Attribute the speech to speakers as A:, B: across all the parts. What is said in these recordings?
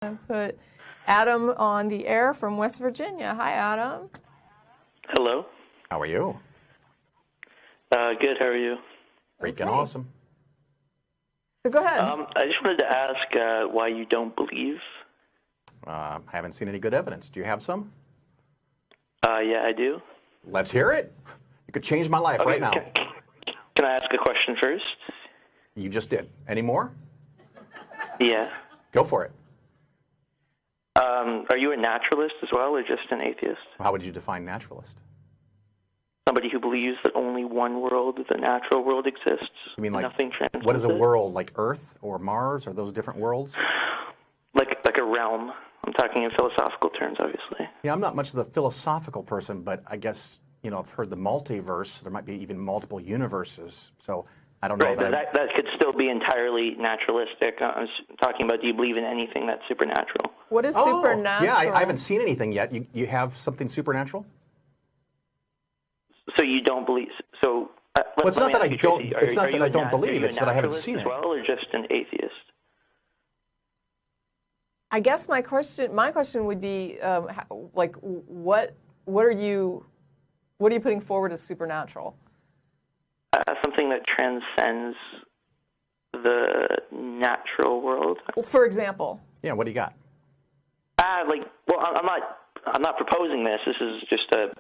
A: And put Adam on the air from West Virginia. Hi, Adam.
B: Hello.
C: How are you?
B: Good. How are you?
C: Freaking awesome.
A: So go ahead.
B: I just wanted to ask why you don't believe.
C: Haven't seen any good evidence. Do you have some?
B: Yeah, I do.
C: Let's hear it. You could change my life right now.
B: Can I ask a question first?
C: You just did. Any more?
B: Yeah.
C: Go for it.
B: Are you a naturalist as well, or just an atheist?
C: How would you define naturalist?
B: Somebody who believes that only one world, the natural world, exists.
C: You mean like
B: nothing transcends
C: what is a
B: it?
C: world, like Earth or Mars? Are those different worlds?
B: Like a realm. I'm talking in philosophical terms, obviously.
C: Yeah, I'm not much of the philosophical person, but I guess, you know, I've heard the multiverse. There might be even multiple universes. So I don't know.
B: Right, but that could still be entirely naturalistic. I was talking about, do you believe in anything that's supernatural?
A: What is supernatural?
C: Yeah, I haven't seen anything yet. You have something supernatural?
B: So you don't believe? So
C: well, it's not that I don't. It's not that I don't believe. It's that I haven't seen it.
B: Well, or just an atheist?
A: I guess my question would be, like, what are you putting forward as supernatural?
B: Something that transcends the natural world.
A: Well, for example.
C: Yeah. What do you got?
B: I'm not proposing this. This is just a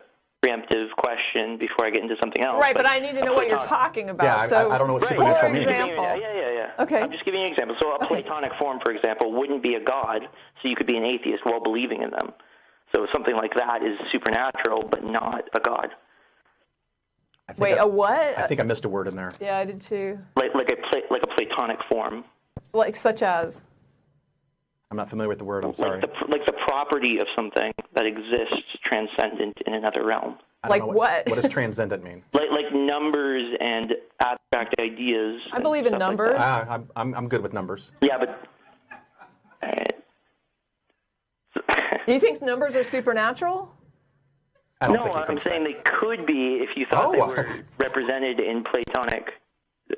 B: preemptive question before I get into something else.
A: Right, but I need to know what you're talking about.
C: Yeah,
A: so
C: I don't know what supernatural means.
B: Yeah.
A: Okay.
B: I'm just giving you an example. So a Platonic form, for example, wouldn't be a god, so you could be an atheist while believing in them. So something like that is supernatural, but not a god.
A: Wait, a what?
C: I think I missed a word in there.
A: Yeah, I did too.
B: Like a Platonic form.
A: Like such as?
C: I'm not familiar with the word. I'm sorry.
B: Like the property of something that exists transcendent in another realm.
A: Like what?
C: What does transcendent mean?
B: Like numbers and abstract ideas.
A: I believe in numbers.
B: Like
C: I'm good with numbers.
B: Yeah, but.
A: Do you think numbers are supernatural?
B: I'm saying they could be if you thought they were represented in Platonic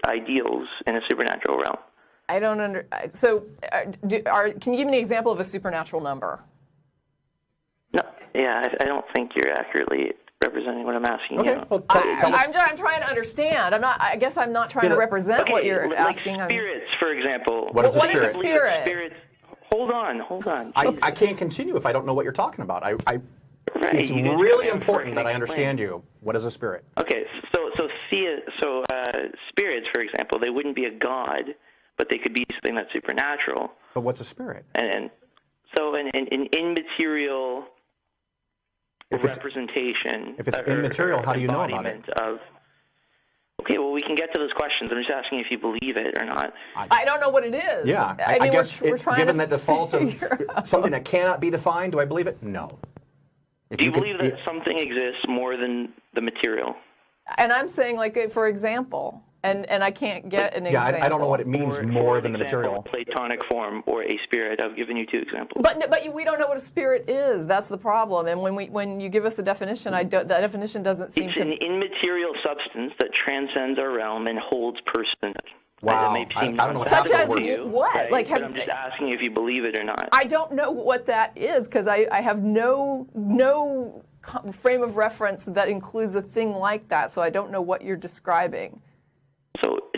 B: ideals in a supernatural realm.
A: I don't So, can you give me an example of a supernatural number?
B: No, yeah, I don't think you're accurately representing what I'm asking you.
C: Okay, well, tell us.
A: I'm trying to understand. I guess I'm not trying to represent what you're asking.
B: Like spirits, for example.
C: What is a spirit?
A: What is a spirit?
B: Spirits. Hold on.
C: I can't continue if I don't know what you're talking about.
B: Right,
C: it's really important that I understand you. What is a spirit?
B: Okay, so spirits, for example, they wouldn't be a god, but they could be something that's supernatural.
C: But what's a spirit?
B: And so an immaterial representation.
C: If it's immaterial, how do you know about it?
B: Okay, well, we can get to those questions. I'm just asking if you believe it or not.
A: I don't know what it is.
C: Yeah,
A: I mean,
C: guess
A: we're trying
C: given
A: to
C: the default of something that cannot be defined, do I believe it? No.
B: Do you believe that something exists more than the material?
A: And I'm saying, like, for example, and I can't get an example.
C: Yeah, I don't know what it means more than the material.
B: A Platonic form or a spirit. I've given you two examples.
A: But we don't know what a spirit is. That's the problem. And when you give us a definition, that definition doesn't seem
B: It's an immaterial substance that transcends our realm and holds personhood.
C: Wow.
B: That may seem
C: I don't know
A: such as
B: you,
A: what?
B: Right?
A: Like,
B: but I'm just asking if you believe it or not.
A: I don't know what that is because I have no frame of reference that includes a thing like that. So I don't know what you're describing.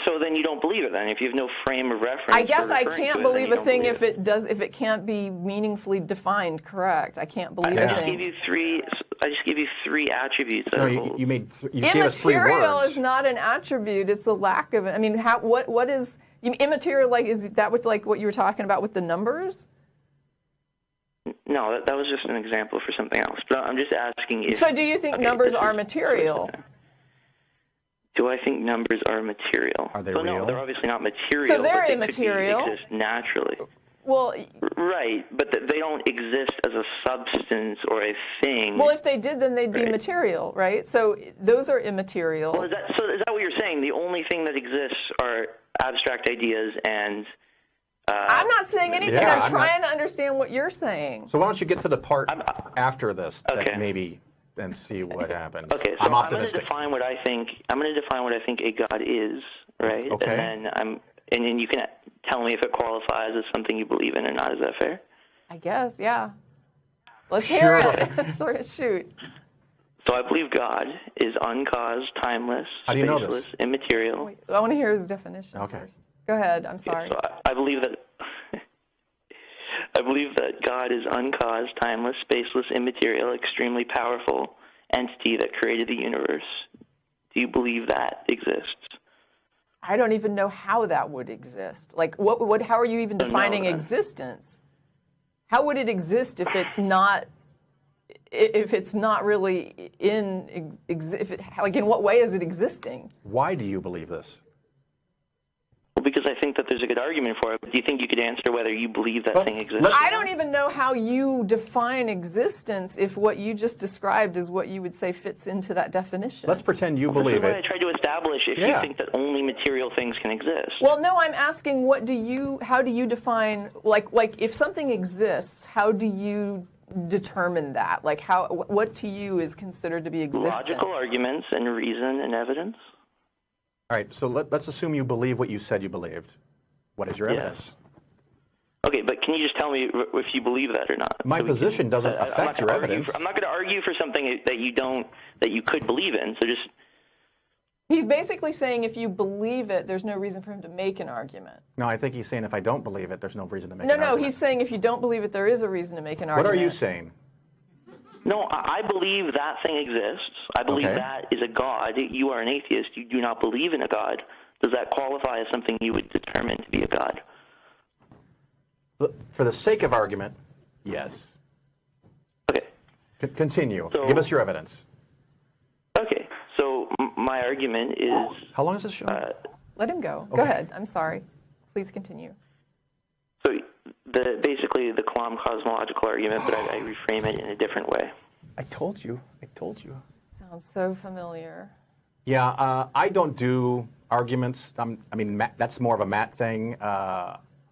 B: So then you don't believe it then if you have no frame of reference.
A: I guess I can't believe a thing if it can't be meaningfully defined. Correct. I can't believe a thing.
B: I just gave you three attributes.
C: No, you gave us 3 words.
A: Immaterial is not an attribute. It's a lack of it. I mean, what is immaterial? Like, is that what you were talking about with the numbers?
B: No, that was just an example for something else. But I'm just asking if.
A: So, do you think numbers are material?
B: Do I think numbers are material?
C: Are they real?
B: No, they're obviously not material.
A: So they're
B: but they
A: immaterial.
B: Could exist naturally.
A: Well,
B: right, but they don't exist as a substance or a thing.
A: Well, if they did, then they'd be material, right? So those are immaterial.
B: Well, is that what you're saying? The only thing that exists are abstract ideas and.
A: I'm not saying anything.
C: Yeah,
A: I'm trying to understand what you're saying.
C: So why don't you get to the part after this that maybe and see what happens.
B: Okay, so
C: I'm optimistic.
B: I'm going to define what I think a God is, right?
C: Okay.
B: And then you can tell me if it qualifies as something you believe in or not. Is that fair?
A: I guess, yeah. Let's hear it. Shoot.
B: So I believe God is uncaused, timeless,
C: How do you know
B: spaceless,
C: this?
B: immaterial.
A: Wait, I want to hear his definition first. Go ahead. I'm sorry.
B: So I believe that I believe that God is uncaused, timeless, spaceless, immaterial, extremely powerful entity that created the universe. Do you believe that exists?
A: I don't even know how that would exist. Like, how are you even defining existence? How would it exist if it's not really in in what way is it existing?
C: Why do you believe this?
B: Well, because I think that there's a good argument for it. But do you think you could answer whether you believe that thing exists?
A: I don't even know how you define existence if what you just described is what you would say fits into that definition.
C: Let's pretend you believe
B: it.
C: it.
B: I tried to establish if you think that only material things can exist.
A: Well, no, I'm asking how do you define, like if something exists, how do you determine that? Like what to you is considered to be existent?
B: Logical arguments and reason and evidence.
C: All right, so let's assume you believe what you said you believed. What is your evidence?
B: Okay, but can you just tell me if you believe that or not?
C: My position doesn't affect your evidence.
B: I'm not going to argue for something that you could believe in. So just.
A: He's basically saying if you believe it, there's no reason for him to make an argument.
C: No, I think he's saying if I don't believe it, there's no reason to make an argument.
A: No, he's saying if you don't believe it, there is a reason to make an argument.
C: What are you saying?
B: No, I believe that thing exists. I believe that is a God. You are an atheist. You do not believe in a God. Does that qualify as something you would determine to be a God?
C: For the sake of argument, yes.
B: Okay.
C: Continue.
B: So,
C: give us your evidence.
B: Okay. So my argument is...
C: How long is this show?
A: Let him go. Okay. Go ahead. I'm sorry. Please continue.
B: So basically the Kalam cosmological argument, but I reframe it in a different way.
C: I told you.
A: Sounds so familiar.
C: Yeah, I don't do arguments. That's more of a Matt thing.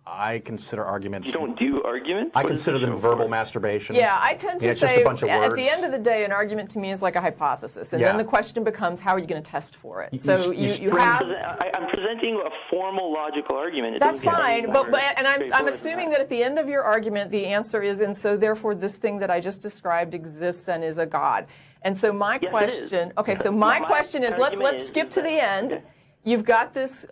C: I consider arguments.
B: You don't do arguments?
C: I consider them verbal masturbation.
A: Yeah, I tend to say,
C: just a bunch of words.
A: At the end of the day, an argument to me is like a hypothesis. And then the question becomes, how are you going to test for it? So you have...
B: I'm presenting a formal logical argument.
A: That's fine, and I'm assuming that at the end of your argument, the answer is, and so therefore this thing that I just described exists and is a God. And so my question... Okay, so my question is, let's skip to the end. Okay. You've got this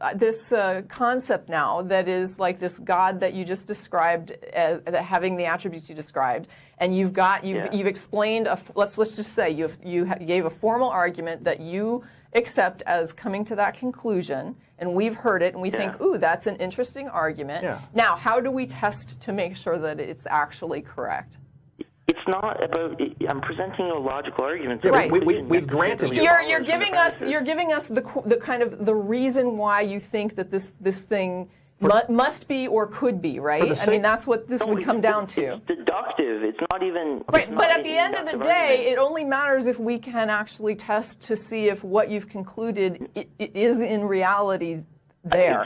A: concept now that is like this God that you just described as having the attributes you described, and you've explained. Let's just say you gave a formal argument that you accept as coming to that conclusion, and we've heard it, and we think, ooh, that's an interesting argument. Yeah. Now, how do we test to make sure that it's actually correct?
B: It's not about. I'm presenting a logical argument.
C: Yeah, right. We've granted you.
A: You're giving us the kind of the reason why you think that this thing must be or could be, right? That's what this would come down to.
B: It's deductive. It's not even.
A: Right, but at the end of the day, it only matters if we can actually test to see if what you've concluded is in reality there.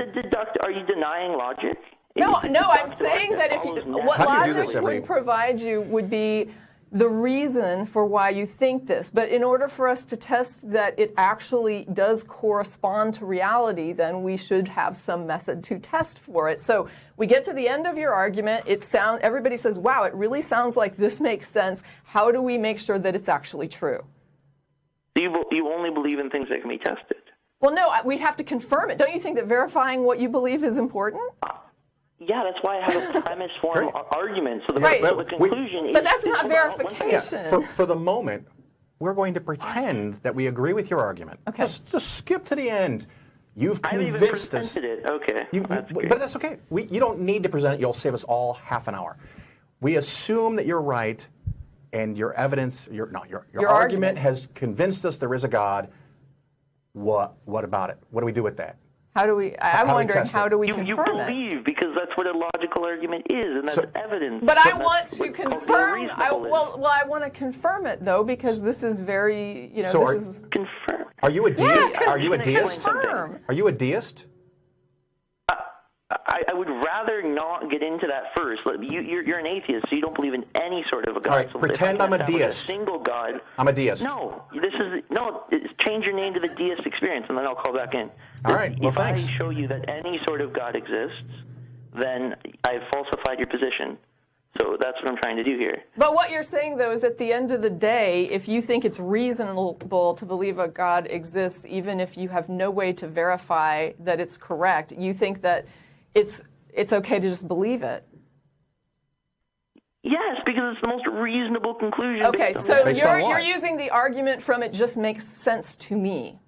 B: Are you denying logic?
A: No, I'm saying that what logic would provide you would be the reason for why you think this. But in order for us to test that it actually does correspond to reality, then we should have some method to test for it. So we get to the end of your argument. Everybody says, wow, it really sounds like this makes sense. How do we make sure that it's actually true?
B: You only believe in things that can be tested.
A: Well, no, we'd have to confirm it. Don't you think that verifying what you believe is important?
B: Yeah, that's why I have a premise form argument. So the conclusion is...
A: But that's not verification.
C: Yeah, for the moment, we're going to pretend that we agree with your argument.
A: Okay.
C: Just skip to the end. You've convinced us.
B: I haven't even presented it. Okay.
C: But that's okay. You don't need to present it. You'll save us all half an hour. We assume that you're right, and your evidence, your argument has convinced us there is a God. What about it? What do we do with that?
A: I'm wondering, how do we confirm
B: you believe
A: it?
B: Because that's what a logical argument is, and that's evidence.
A: But I want to confirm. I want to confirm it though, because this is very,
B: confirm.
C: Are you a deist?
A: Yeah,
C: are you a deist?
A: Confirm.
C: Are you a deist?
B: I would rather not get into that first. You're an atheist, so you don't believe in any sort of a God.
C: All right,
B: so
C: pretend I'm a deist.
B: A single God.
C: I'm a deist.
B: Change your name to the Deist Experience, and then I'll call back in.
C: All right, well, thanks.
B: If I show you that any sort of God exists, then I've falsified your position. So that's what I'm trying to do here.
A: But what you're saying, though, is at the end of the day, if you think it's reasonable to believe a God exists, even if you have no way to verify that it's correct, you think that it's okay to just believe it.
B: Yes, because it's the most reasonable conclusion.
A: Okay, so you're using the argument from it just makes sense to me.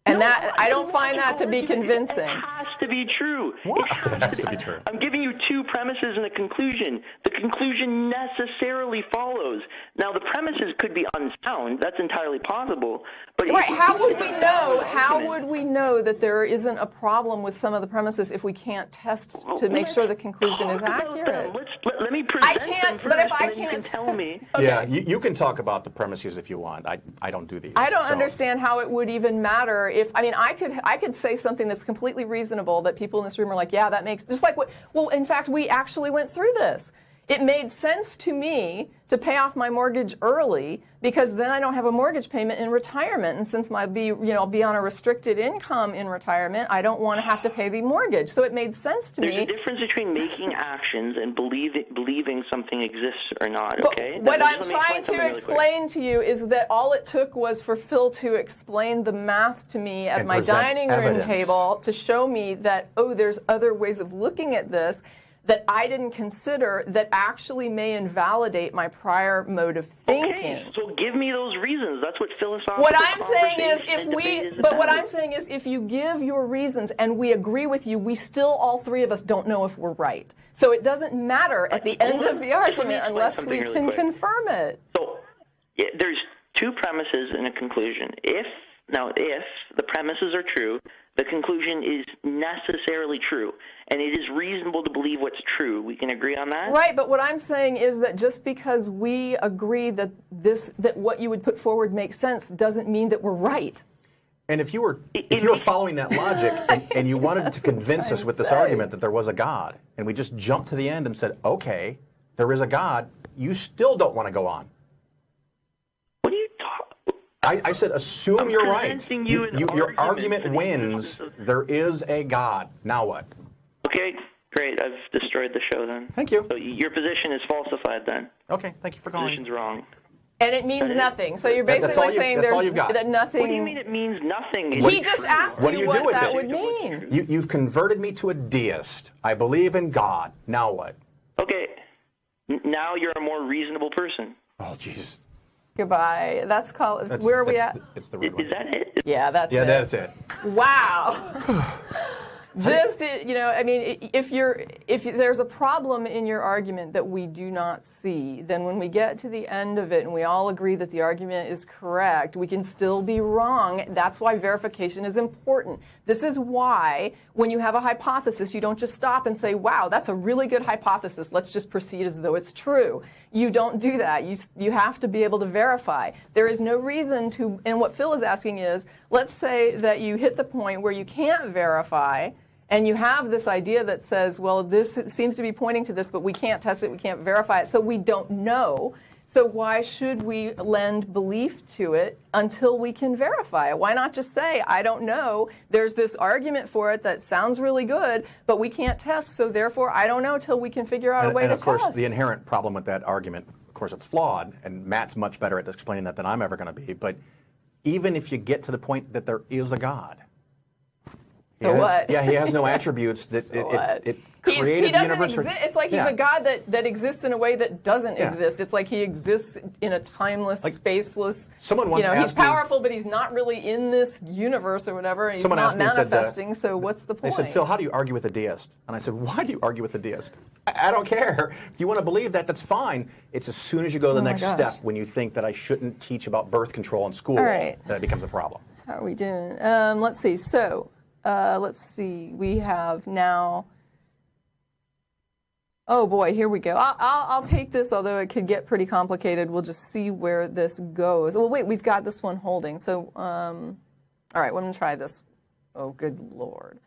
A: And I don't find that to be convincing.
B: It has to be true.
C: What? It has to be true.
B: I'm giving you two premises and a conclusion. The conclusion necessarily follows. Now, the premises could be unsound. That's entirely possible. But
A: right? How would we know? How would we know that there isn't a problem with some of the premises if we can't test to make sure the conclusion is accurate?
B: Let me present them first,
A: but if I
B: and then you can tell me.
A: Okay.
C: Yeah, you can talk about the premises if you want. I don't do these.
A: I don't understand how it would even matter if, I mean, I could say something that's completely reasonable that people in this room are like, yeah, that makes, just like what, well, in fact, we actually went through this. It made sense to me to pay off my mortgage early because then I don't have a mortgage payment in retirement. And since I'll be on a restricted income in retirement, I don't want to have to pay the mortgage. So it made sense to me.
B: There's a difference between making actions and believing something exists or not, okay?
A: What I'm trying to explain to you is that all it took was for Phil to explain the math to me at my dining room table to show me that, oh, there's other ways of looking at this that I didn't consider that actually may invalidate my prior mode of thinking.
B: Okay, so give me those reasons. That's what philosophical
A: What I'm saying is what I'm saying is if you give your reasons and we agree with you, we still, all three of us, don't know if we're right. So it doesn't matter at the end of the argument unless we can confirm it.
B: So there's two premises and a conclusion. If the premises are true, the conclusion is necessarily true, and it is reasonable to believe what's true. We can agree on that?
A: Right, but what I'm saying is that just because we agree that what you would put forward makes sense doesn't mean that we're right.
C: And if you were following that logic and you wanted to convince us with this argument that there was a God, and we just jumped to the end and said, okay, there is a God, you still don't want to go on. I said, assume you're right. Your argument wins. There is a God. Now what?
B: Okay, great. I've destroyed the show then.
C: Thank you.
B: So your position is falsified then.
C: Okay, thank you for calling.
B: Position's wrong.
A: And it means nothing. So you're basically saying that nothing.
B: What do you mean it means nothing?
A: He just asked you what that would mean.
C: You've converted me to a deist. I believe in God. Now what?
B: Okay. Now you're a more reasonable person.
C: Oh, Jesus.
A: Goodbye. Where are we at?
B: It's the red one. Is that it?
A: Yeah, that's it.
C: Yeah, that's it.
A: Wow. Just, I mean, if there's a problem in your argument that we do not see, then when we get to the end of it and we all agree that the argument is correct, we can still be wrong. That's why verification is important. This is why when you have a hypothesis, you don't just stop and say, wow, that's a really good hypothesis. Let's just proceed as though it's true. You don't do that. You have to be able to verify. There is no reason to, and what Phil is asking is, let's say that you hit the point where you can't verify, and you have this idea that says, well, this seems to be pointing to this, but we can't test it, we can't verify it, so we don't know. So why should we lend belief to it until we can verify it? Why not just say, I don't know, there's this argument for it that sounds really good, but we can't test, so therefore I don't know till we can figure out a way to test.
C: And of course, the inherent problem with that argument, of course, it's flawed, and Matt's much better at explaining that than I'm ever going to be, but even if you get to the point that there is a God,
A: so what?
C: Yeah, he has no attributes that it created
A: he doesn't
C: the universe.
A: Exist. It's like he's a God that exists in a way that doesn't exist. It's like he exists in a timeless, spaceless.
C: Someone once asked
A: he's powerful, but he's not really in this universe or whatever. And he's not manifesting. So what's the point?
C: They said, Phil, how do you argue with a deist? And I said, why do you argue with a deist? I don't care. If you want to believe that, that's fine. It's as soon as you go to the next step when you think that I shouldn't teach about birth control in school that it becomes a problem.
A: How are we doing? Let's see. So. Let's see. We have now. Oh boy, here we go. I'll take this, although it could get pretty complicated. We'll just see where this goes. Well, wait, we've got this one holding. So, all right, I'm going to try this. Oh, good Lord.